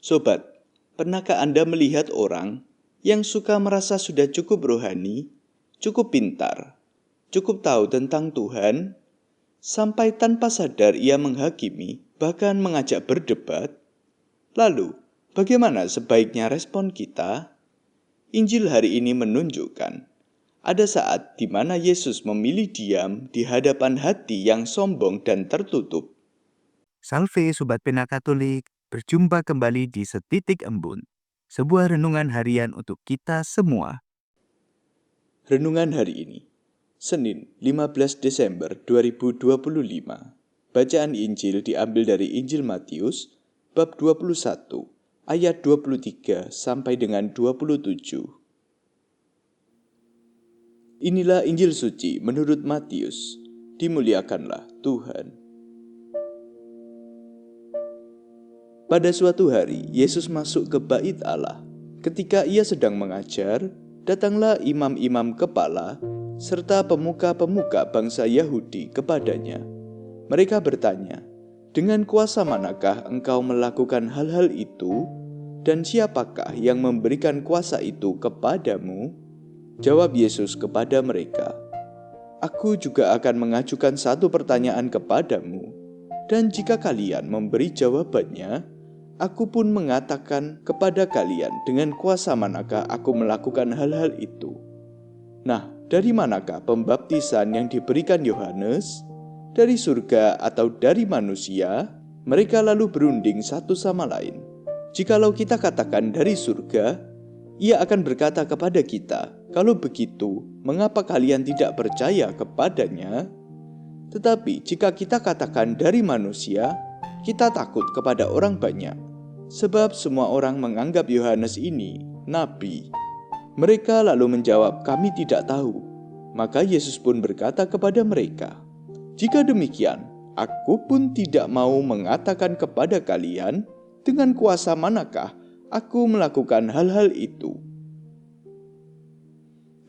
Sobat, pernahkah Anda melihat orang yang suka merasa sudah cukup rohani, cukup pintar, cukup tahu tentang Tuhan, sampai tanpa sadar ia menghakimi, bahkan mengajak berdebat? Lalu, bagaimana sebaiknya respon kita? Injil hari ini menunjukkan ada saat di mana Yesus memilih diam di hadapan hati yang sombong dan tertutup. Salve Sobat Pena Katolik, berjumpa kembali di Setitik Embun, sebuah renungan harian untuk kita semua. Renungan hari ini, Senin 15 Desember 2025. Bacaan Injil diambil dari Injil Matius, bab 21, ayat 23 sampai dengan 27. Inilah Injil suci menurut Matius, dimuliakanlah Tuhan. Pada suatu hari, Yesus masuk ke bait Allah. Ketika ia sedang mengajar, datanglah imam-imam kepala serta pemuka-pemuka bangsa Yahudi kepadanya. Mereka bertanya, "Dengan kuasa manakah engkau melakukan hal-hal itu? Dan siapakah yang memberikan kuasa itu kepadamu?" Jawab Yesus kepada mereka, "Aku juga akan mengajukan satu pertanyaan kepadamu, dan jika kalian memberi jawabannya, aku pun mengatakan kepada kalian dengan kuasa manakah aku melakukan hal-hal itu. Nah, dari manakah pembaptisan yang diberikan Yohanes? Dari surga atau dari manusia?" Mereka lalu berunding satu sama lain. "Jikalau kita katakan dari surga, ia akan berkata kepada kita, 'Kalau begitu, mengapa kalian tidak percaya kepadanya?' Tetapi jika kita katakan dari manusia, kita takut kepada orang banyak, sebab semua orang menganggap Yohanes ini nabi." Mereka lalu menjawab, "Kami tidak tahu." Maka Yesus pun berkata kepada mereka, "Jika demikian, aku pun tidak mau mengatakan kepada kalian dengan kuasa manakah aku melakukan hal-hal itu."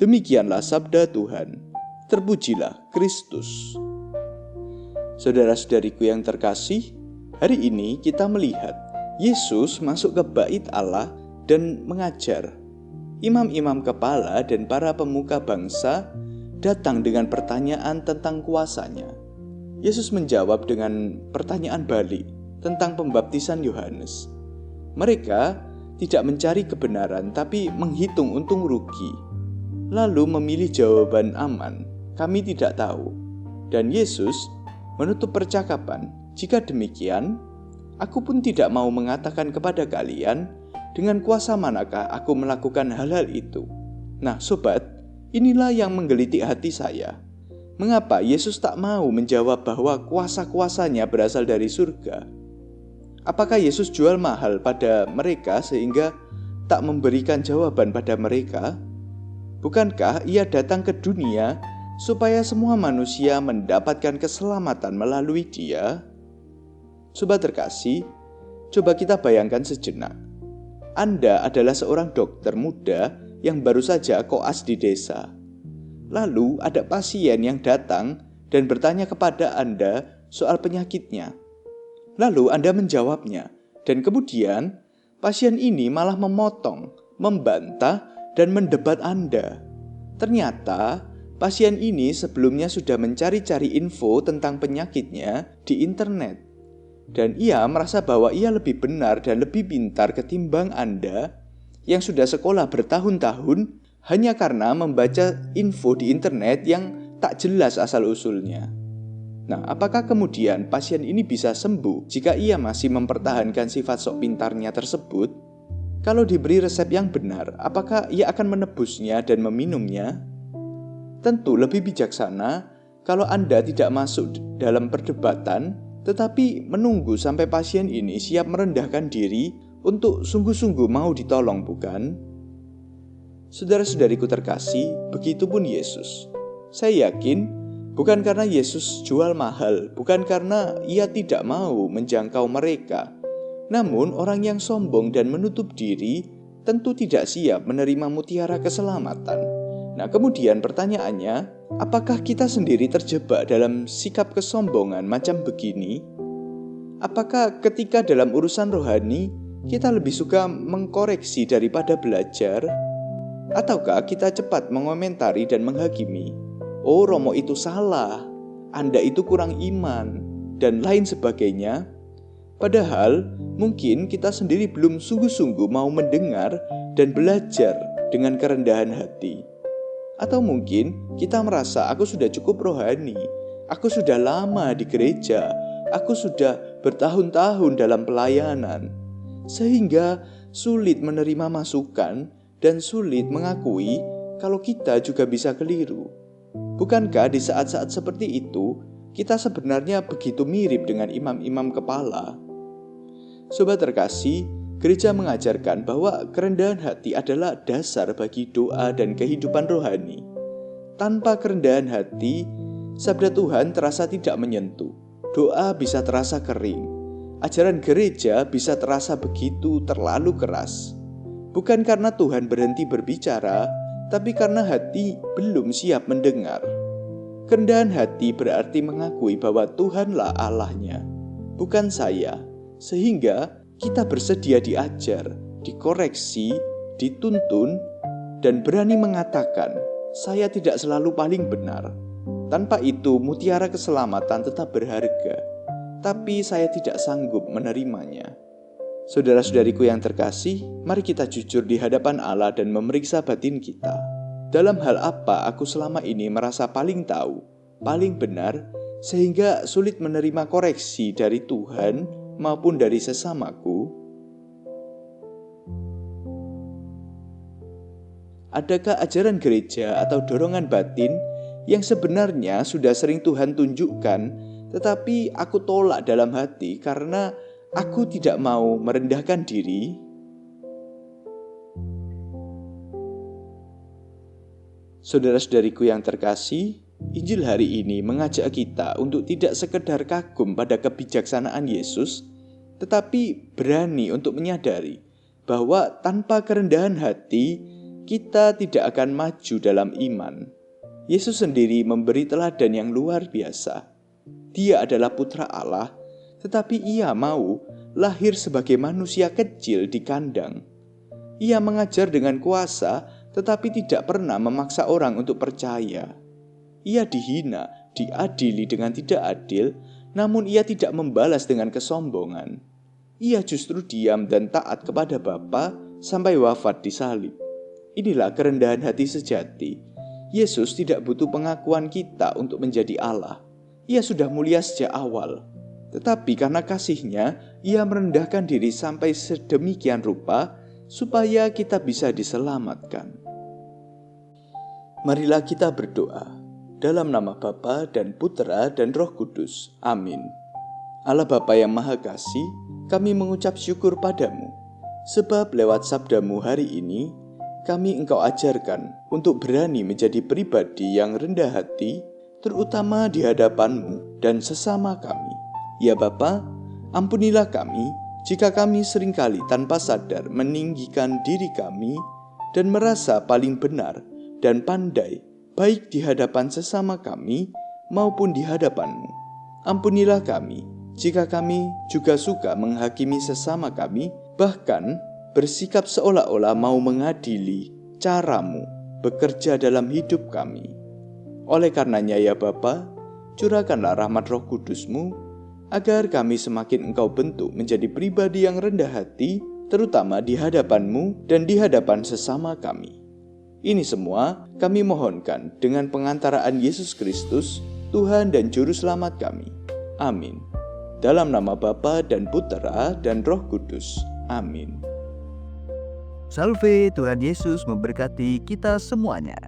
Demikianlah sabda Tuhan. Terpujilah Kristus. Saudara-saudariku yang terkasih, hari ini kita melihat Yesus masuk ke bait Allah dan mengajar. Imam-imam kepala dan para pemuka bangsa datang dengan pertanyaan tentang kuasanya. Yesus menjawab dengan pertanyaan balik tentang pembaptisan Yohanes. Mereka tidak mencari kebenaran tapi menghitung untung rugi, lalu memilih jawaban aman, "Kami tidak tahu." Dan Yesus menutup percakapan, "Jika demikian, aku pun tidak mau mengatakan kepada kalian dengan kuasa manakah aku melakukan hal-hal itu." Nah, sobat, inilah yang menggelitik hati saya. Mengapa Yesus tak mau menjawab bahwa kuasa-kuasanya berasal dari surga? Apakah Yesus jual mahal pada mereka sehingga tak memberikan jawaban pada mereka? Bukankah ia datang ke dunia supaya semua manusia mendapatkan keselamatan melalui Dia? Sobat terkasih, coba kita bayangkan sejenak. Anda adalah seorang dokter muda yang baru saja koas di desa. Lalu ada pasien yang datang dan bertanya kepada Anda soal penyakitnya. Lalu Anda menjawabnya, dan kemudian pasien ini malah memotong, membantah, dan mendebat Anda. Ternyata pasien ini sebelumnya sudah mencari-cari info tentang penyakitnya di internet. Dan ia merasa bahwa ia lebih benar dan lebih pintar ketimbang Anda yang sudah sekolah bertahun-tahun hanya karena membaca info di internet yang tak jelas asal-usulnya. Nah, apakah kemudian pasien ini bisa sembuh jika ia masih mempertahankan sifat sok pintarnya tersebut? Kalau diberi resep yang benar, apakah ia akan menebusnya dan meminumnya? Tentu lebih bijaksana kalau Anda tidak masuk dalam perdebatan, tetapi menunggu sampai pasien ini siap merendahkan diri untuk sungguh-sungguh mau ditolong, bukan? Saudara-saudariku terkasih, begitupun Yesus. Saya yakin bukan karena Yesus jual mahal, bukan karena ia tidak mau menjangkau mereka. Namun orang yang sombong dan menutup diri tentu tidak siap menerima mutiara keselamatan. Nah, kemudian pertanyaannya, apakah kita sendiri terjebak dalam sikap kesombongan macam begini? Apakah ketika dalam urusan rohani Kita lebih suka mengkoreksi daripada belajar? Ataukah kita cepat mengomentari dan menghakimi? Oh, Romo itu salah, Anda itu kurang iman, dan lain sebagainya. Padahal mungkin kita sendiri belum sungguh-sungguh mau mendengar dan belajar dengan kerendahan hati. Atau mungkin kita merasa aku sudah cukup rohani, aku sudah lama di gereja, aku sudah bertahun-tahun dalam pelayanan, sehingga sulit menerima masukan dan sulit mengakui kalau kita juga bisa keliru. Bukankah di saat-saat seperti itu, kita sebenarnya begitu mirip dengan imam-imam kepala? Sobat terkasih, gereja mengajarkan bahwa kerendahan hati adalah dasar bagi doa dan kehidupan rohani. Tanpa kerendahan hati, sabda Tuhan terasa tidak menyentuh. Doa bisa terasa kering. Ajaran gereja bisa terasa begitu terlalu keras. Bukan karena Tuhan berhenti berbicara, tapi karena hati belum siap mendengar. Kerendahan hati berarti mengakui bahwa Tuhanlah Allahnya, bukan saya. Sehingga kita bersedia diajar, dikoreksi, dituntun, dan berani mengatakan, saya tidak selalu paling benar. Tanpa itu, mutiara keselamatan tetap berharga, tapi saya tidak sanggup menerimanya. Saudara-saudariku yang terkasih, mari kita jujur di hadapan Allah dan memeriksa batin kita. Dalam hal apa aku selama ini merasa paling tahu, paling benar, sehingga sulit menerima koreksi dari Tuhan maupun dari sesamaku? Adakah ajaran gereja atau dorongan batin yang sebenarnya sudah sering Tuhan tunjukkan, tetapi aku tolak dalam hati karena aku tidak mau merendahkan diri? Saudara-saudariku yang terkasih, Injil hari ini mengajak kita untuk tidak sekedar kagum pada kebijaksanaan Yesus, tetapi berani untuk menyadari bahwa tanpa kerendahan hati, kita tidak akan maju dalam iman. Yesus sendiri memberi teladan yang luar biasa. Dia adalah putra Allah, tetapi ia mau lahir sebagai manusia kecil di kandang. Ia mengajar dengan kuasa, tetapi tidak pernah memaksa orang untuk percaya. Ia dihina, diadili dengan tidak adil, namun ia tidak membalas dengan kesombongan. Ia justru diam dan taat kepada Bapa sampai wafat di salib. Inilah kerendahan hati sejati. Yesus tidak butuh pengakuan kita untuk menjadi Allah. Ia sudah mulia sejak awal. Tetapi karena kasih-Nya, ia merendahkan diri sampai sedemikian rupa supaya kita bisa diselamatkan. Marilah kita berdoa. Dalam nama Bapa dan Putera dan Roh Kudus. Amin. Allah Bapa yang Maha Kasih, kami mengucap syukur padamu, sebab lewat sabdamu hari ini, kami Engkau ajarkan untuk berani menjadi pribadi yang rendah hati, terutama di hadapan-Mu dan sesama kami. Ya Bapa, ampunilah kami jika kami seringkali tanpa sadar meninggikan diri kami dan merasa paling benar dan pandai, baik di hadapan sesama kami maupun di hadapan-Mu. Ampunilah kami jika kami juga suka menghakimi sesama kami, bahkan bersikap seolah-olah mau mengadili cara-Mu bekerja dalam hidup kami. Oleh karenanya ya Bapa, curahkanlah rahmat Roh Kudus-Mu, agar kami semakin Engkau bentuk menjadi pribadi yang rendah hati, terutama di hadapan-Mu dan di hadapan sesama kami. Ini semua kami mohonkan dengan pengantaraan Yesus Kristus, Tuhan dan Juru Selamat kami. Amin. Dalam nama Bapa dan Putera dan Roh Kudus. Amin. Salve, Tuhan Yesus memberkati kita semuanya.